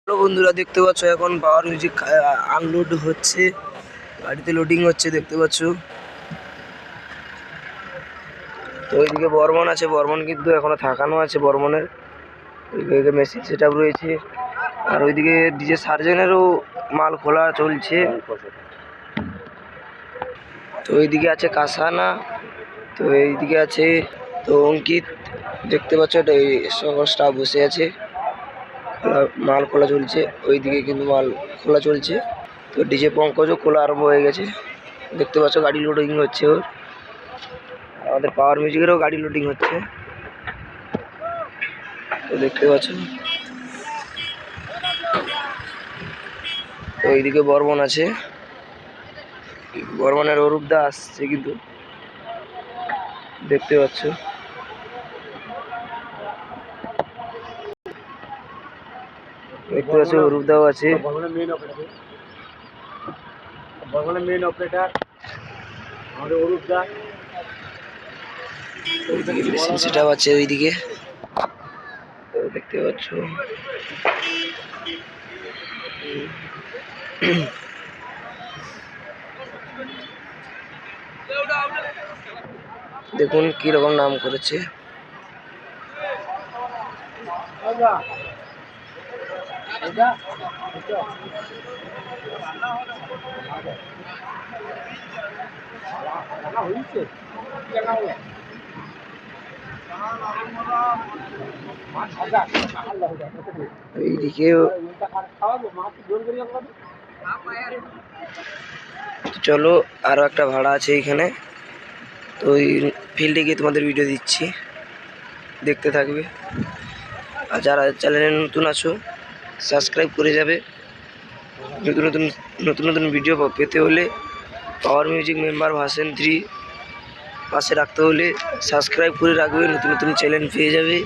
Hello বন্ধুরা, দেখতে পাচ্ছ এখন পাওয়ার মিউজিক আনলোড হচ্ছে, গাড়িতে লোডিং হচ্ছে দেখতে পাচ্ছ। তো ওইদিকে বর্মন আছে, বর্মন কিন্তু এখনো থাকানো আছে বর্মনের। ওইদিকে মেশিন সেট আপ রয়েছে, আর ওইদিকে ডিজে সার্জেনেরও মাল খোলা চলছে। তো ওইদিকে আছে কাসানা, তো এইদিকে আছে তো অঙ্কিত, দেখতে পাচ্ছ এটা এই সকল স্টাফ বসে আছে, মাল খোলা চলছে। ওইদিকে কিন্তু মাল খোলা চলছে। তো ডিজে পঙ্কজও খোলা আরম্ভ হয়ে গেছে, দেখতে পাচ্ছ গাড়ি লোডিং হচ্ছে ওর। আমাদের পাওয়ার মিউজিকেরও গাড়ি লোডিং হচ্ছে, তো দেখতে পাচ্ছ। তো এইদিকে বর্মন আছে, বর্মনের অরূপ দা আসছে কিন্তু, দেখতে পাচ্ছ। দেখতে পাচ্ছ অরূপ দাও আছে, মেইন অপারেটর আমাদের অরূপ দা। ওইদিকে মেশিন সেটআপ আছে ওইদিকে, দেখতে পাচ্ছ। দেখুন কিরকম নাম করেছে। এইদিকে চলো, আরো একটা ভাড়া আছে এইখানে, তো ওই ফিল্ডে গিয়ে তোমাদের ভিডিও দিচ্ছি, দেখতে থাকবে। আর যারা চ্যানেলে নতুন আছো সাবস্ক্রাইব করে যাবে। নতুন নতুন নতুন নতুন ভিডিও পেতে হলে পাওয়ার মিউজিক মেম্বার ভার্সন 3 পাশে রাখতে হলে সাবস্ক্রাইব করে রাখবে, নতুন নতুন চ্যানেল পেয়ে যাবে।